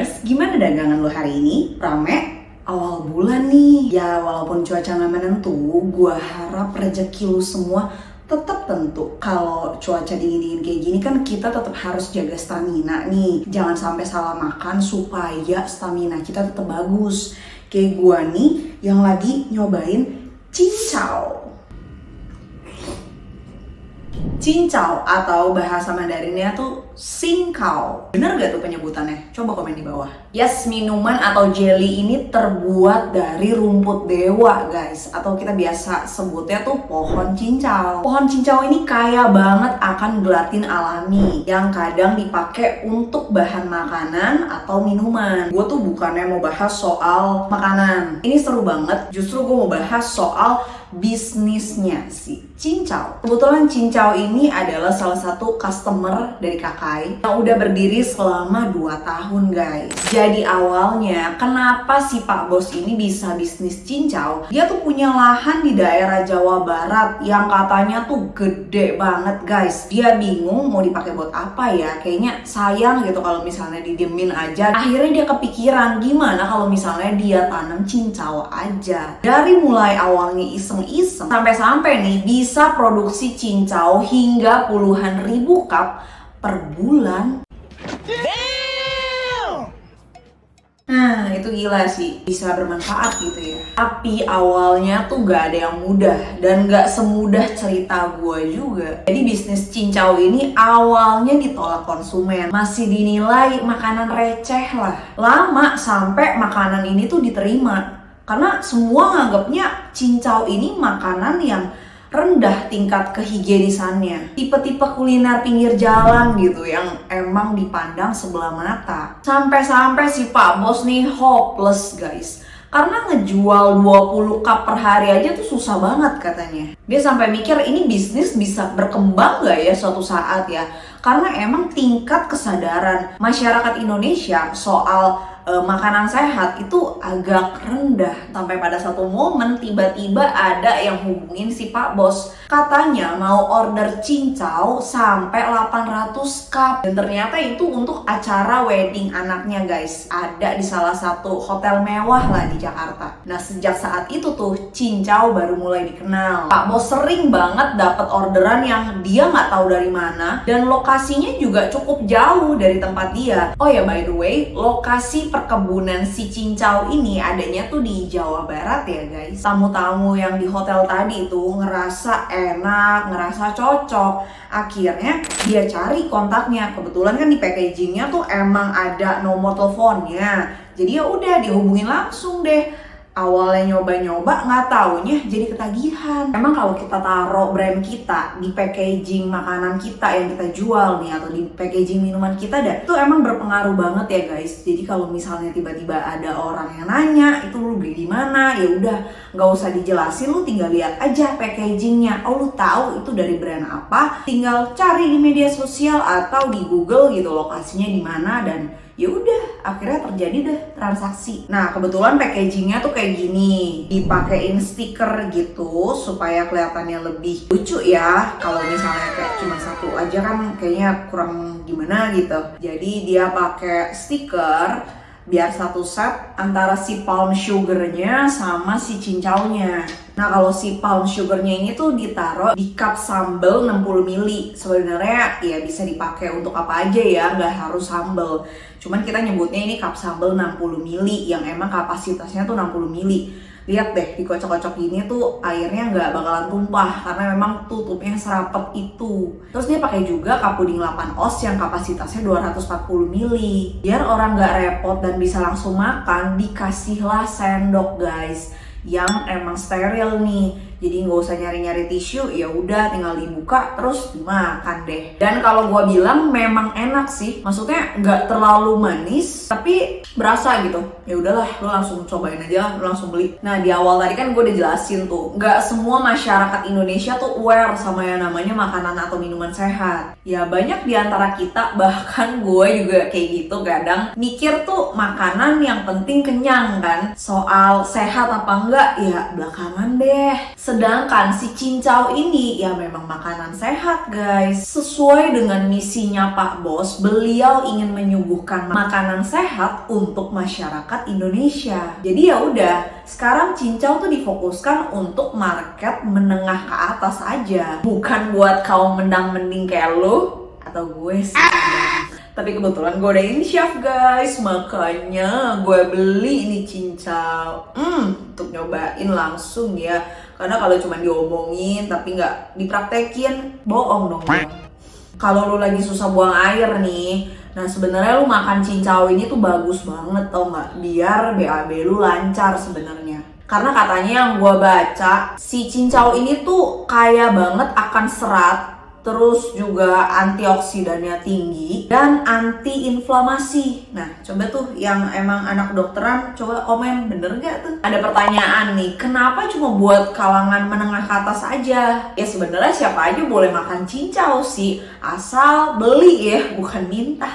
Dreamers, gimana dagangan lo hari ini? Rame? Awal bulan nih. Ya walaupun cuaca nggak menentu, gua harap rezeki lo semua tetap tentu. Kalau cuaca dingin-dingin kayak gini kan kita tetap harus jaga stamina nih. Jangan sampai salah makan supaya stamina kita tetap bagus. Kayak gua nih yang lagi nyobain cincau. Cincau atau bahasa Mandarinnya tuh singkau. Bener gak tuh penyebutannya? Coba komen di bawah. Yes, minuman atau jelly ini terbuat dari rumput dewa guys. Atau kita biasa sebutnya tuh pohon cincau. Pohon cincau ini kaya banget akan gelatin alami yang kadang dipakai untuk bahan makanan atau minuman. Gue tuh bukannya mau bahas soal makanan. Ini seru banget. Justru gue mau bahas soal bisnisnya si cincau. Kebetulan cincau ini adalah salah satu customer dari Kakai yang udah berdiri selama 2 tahun guys. Jadi awalnya kenapa si Pak Bos ini bisa bisnis cincau? Dia tuh punya lahan di daerah Jawa Barat yang katanya tuh gede banget guys. Dia bingung mau dipakai buat apa ya. Kayaknya sayang gitu kalau misalnya didiemin aja. Akhirnya dia kepikiran gimana kalau misalnya dia tanam cincau aja. Dari mulai awalnya iseng sampai-sampai nih bisa produksi cincau hingga puluhan ribu cup per bulan. Nah itu gila sih, bisa bermanfaat gitu ya. Tapi awalnya tuh gak ada yang mudah dan gak semudah cerita gue juga. Jadi bisnis cincau ini awalnya ditolak konsumen, masih dinilai makanan receh lah. Lama sampai makanan ini tuh diterima karena semua nganggapnya cincau ini makanan yang rendah tingkat kehigienisannya. Tipe-tipe kuliner pinggir jalan gitu yang emang dipandang sebelah mata. Sampai-sampai si Pak Bos nih hopeless guys. Karena ngejual 20 cup per hari aja tuh susah banget katanya. Dia sampai mikir ini bisnis bisa berkembang gak ya suatu saat ya. Karena emang tingkat kesadaran masyarakat Indonesia soal makanan sehat itu agak rendah. Sampai pada satu momen tiba-tiba ada yang hubungin si Pak Bos. Katanya mau order cincau sampai 800 cup. Dan ternyata itu untuk acara wedding anaknya guys. Ada di salah satu hotel mewah lah di Jakarta. Nah sejak saat itu tuh cincau baru mulai dikenal. Pak Bos sering banget dapat orderan yang dia nggak tahu dari mana. Dan lokasinya juga cukup jauh dari tempat dia. Oh ya by the way, lokasi perkebunan si cincau ini adanya tuh di Jawa Barat ya guys. Tamu-tamu yang di hotel tadi itu ngerasa enak, ngerasa cocok. Akhirnya dia cari kontaknya. Kebetulan kan di packagingnya tuh emang ada nomor teleponnya. Jadi ya udah dihubungin langsung deh. Awalnya nyoba-nyoba nggak taunya jadi ketagihan. Emang kalau kita taruh brand kita di packaging makanan kita yang kita jual nih atau di packaging minuman kita itu emang berpengaruh banget ya guys. Jadi kalau misalnya tiba-tiba ada orang yang nanya itu lu beli di mana, ya udah nggak usah dijelasin, lu tinggal lihat aja packagingnya. Oh lu tahu itu dari brand apa, tinggal cari di media sosial atau di Google gitu lokasinya di mana dan ya udah akhirnya terjadi deh transaksi. Nah kebetulan packagingnya tuh kayak gini, dipakein stiker gitu supaya kelihatannya lebih lucu ya. Kalau misalnya kayak cuma satu aja kan kayaknya kurang gimana gitu. Jadi dia pakai stiker biar satu set antara si palm sugarnya sama si cincaunya. Nah kalau si palm sugarnya ini tuh ditaruh di cup sambal 60 ml. Sebenarnya ya bisa dipakai untuk apa aja ya, nggak harus sambal. Cuman kita nyebutnya ini cup sambal 60 ml yang emang kapasitasnya tuh 60 ml. Lihat deh dikocok-kocok gini tuh airnya nggak bakalan tumpah karena memang tutupnya serapet itu. Terus dia pakai juga cup puding 8 oz yang kapasitasnya 240 ml. Biar orang nggak repot dan bisa langsung makan, dikasihlah sendok guys yang emang steril nih. Jadi nggak usah nyari-nyari tisu, ya udah tinggal dibuka terus dimakan deh. Dan kalau gua bilang memang enak sih, maksudnya nggak terlalu manis, tapi berasa gitu. Ya udahlah, lo langsung cobain aja, lo langsung beli. Nah di awal tadi kan gue udah jelasin tuh, nggak semua masyarakat Indonesia tuh aware sama yang namanya makanan atau minuman sehat. Ya banyak di antara kita, bahkan gue juga kayak gitu kadang mikir tuh makanan yang penting kenyang kan. Soal sehat apa enggak, ya belakangan deh. Sedangkan si cincau ini ya memang makanan sehat guys. Sesuai dengan misinya Pak Bos, beliau ingin menyuguhkan makanan sehat untuk masyarakat Indonesia. Jadi ya udah, sekarang cincau tuh difokuskan untuk market menengah ke atas aja, bukan buat kaum mendang-mending kayak lo atau gue sih. Tapi kebetulan gue udah in chef guys, makanya gue beli ini cincau untuk nyobain langsung ya. Karena kalau cuma diomongin tapi nggak dipraktekin, bohong dong. Kalau lu lagi susah buang air nih, nah sebenarnya lu makan cincau ini tuh bagus banget tau nggak? Biar BAB lu lancar sebenarnya. Karena katanya yang gue baca, si cincau ini tuh kaya banget akan serat, terus juga antioksidannya tinggi dan anti-inflamasi. Nah, coba tuh yang emang anak kedokteran, coba komen bener gak tuh? Ada pertanyaan nih, kenapa cuma buat kalangan menengah ke atas aja? Ya sebenarnya siapa aja boleh makan cincau sih, asal beli ya, bukan minta.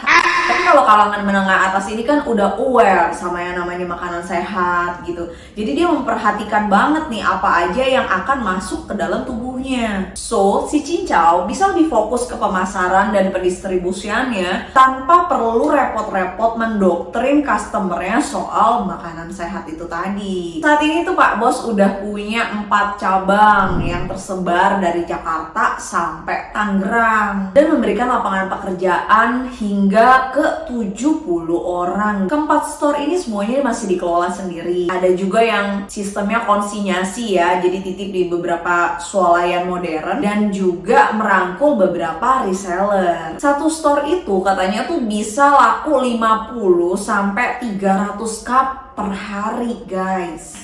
Tapi kalau kalangan menengah atas ini kan udah aware sama yang namanya makanan sehat gitu. Jadi dia memperhatikan banget nih apa aja yang akan masuk ke dalam tubuhnya. So, si cincau bisa lebih fokus ke pemasaran dan pendistribusiannya tanpa perlu repot-repot mendoktrin customernya soal makanan sehat itu tadi. Saat ini tuh Pak Bos udah punya 4 cabang yang tersebar dari Jakarta sampai Tangerang dan memberikan lapangan pekerjaan hingga ke 70 orang. Keempat store ini semuanya masih dikelola sendiri. Ada juga yang sistemnya konsinyasi ya, jadi titip di beberapa swalayan modern dan juga merangkul beberapa reseller. Satu store itu katanya tuh bisa laku 50 sampai 300 cup per hari, guys.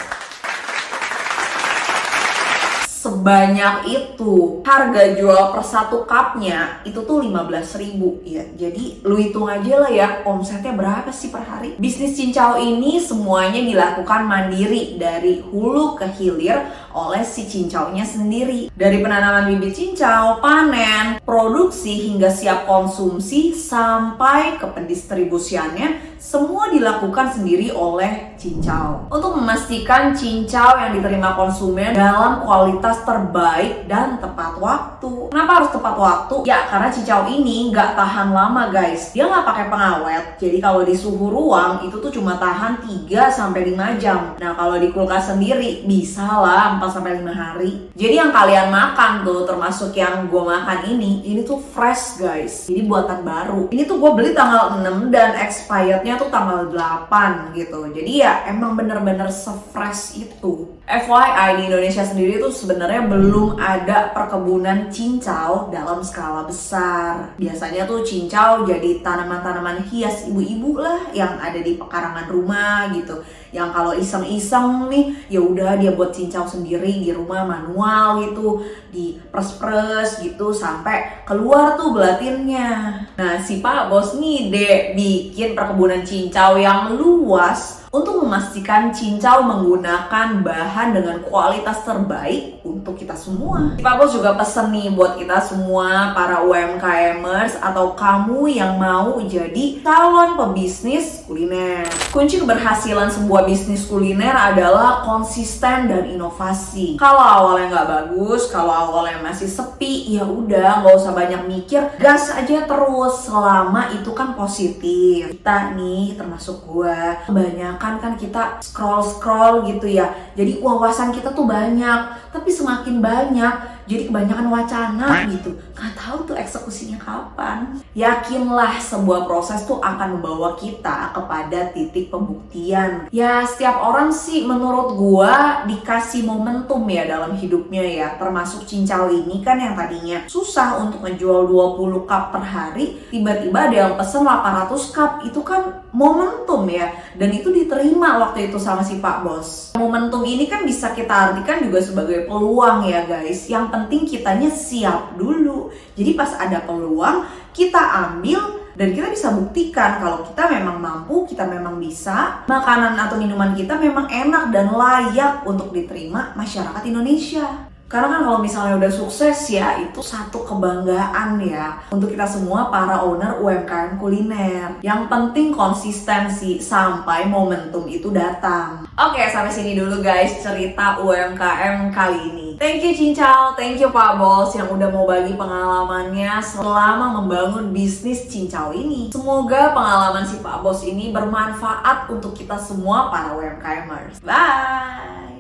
Sebanyak itu. Harga jual per satu cupnya itu tuh 15.000 ya. Jadi lu hitung aja lah ya, omsetnya berapa sih per hari. Bisnis cincau ini semuanya dilakukan mandiri dari hulu ke hilir oleh si cincaunya sendiri. Dari penanaman bibit cincau, panen, produksi hingga siap konsumsi sampai ke pendistribusiannya, semua dilakukan sendiri oleh cincau. Untuk memastikan cincau yang diterima konsumen dalam kualitas terbaik dan tepat waktu. Kenapa harus tepat waktu? Ya karena cincau ini nggak tahan lama guys. Dia nggak pakai pengawet. Jadi kalau di suhu ruang itu tuh cuma tahan 3-5 jam. Nah kalau di kulkas sendiri bisa lah 4-5 hari. Jadi yang kalian makan tuh, termasuk yang gue makan ini tuh fresh guys. Jadi buatan baru. Ini tuh gue beli tanggal 6 dan expirednya tuh tanggal 8 gitu. Jadi ya emang bener-bener se-fresh itu. FYI di Indonesia sendiri tuh sebenarnya belum ada perkebunan cincau dalam skala besar. Biasanya tuh cincau jadi tanaman-tanaman hias ibu-ibu lah yang ada di pekarangan rumah gitu. Yang kalau iseng-iseng nih, ya udah dia buat cincau sendiri di rumah manual gitu, dipres-pres gitu sampai keluar tuh gelatinnya. Nah si Pak Bos nih deh bikin perkebunan cincau yang luas untuk memastikan cincau menggunakan bahan dengan kualitas terbaik untuk kita semua. Pak Bos juga pesen nih buat kita semua para UMKMers atau kamu yang mau jadi calon pebisnis kuliner. Kunci keberhasilan sebuah bisnis kuliner adalah konsisten dan inovasi. Kalau awalnya nggak bagus, kalau awalnya masih sepi, ya udah nggak usah banyak mikir, gas aja terus selama itu kan positif. Kita nih termasuk gua kebanyakan kan kita scroll gitu ya, jadi wawasan kita tuh banyak, tapi semakin banyak jadi kebanyakan wacana gitu, nggak tahu tuh eksekusinya kapan. Yakinlah sebuah proses tuh akan membawa kita kepada titik pembuktian. Ya setiap orang sih menurut gua dikasih momentum ya dalam hidupnya ya, termasuk cincau ini kan yang tadinya susah untuk ngejual 20 cup per hari, tiba-tiba ada yang pesen 800 cup, itu kan momentum ya, dan itu diterima waktu itu sama si Pak Bos. Momentum ini kan bisa kita artikan juga sebagai peluang ya guys, yang penting kitanya siap dulu. Jadi pas ada peluang kita ambil dan kita bisa buktikan kalau kita memang mampu, kita memang bisa, makanan atau minuman kita memang enak dan layak untuk diterima masyarakat Indonesia. Karena kan kalau misalnya udah sukses ya, itu satu kebanggaan ya untuk kita semua para owner UMKM kuliner. Yang penting konsistensi sampai momentum itu datang. Oke, sampai sini dulu guys cerita UMKM kali ini. ini. Thank you Cincau, thank you Pak Bos yang udah mau bagi pengalamannya selama membangun bisnis Cincau ini. Semoga pengalaman si Pak Bos ini bermanfaat untuk kita semua para UMKMers. Bye!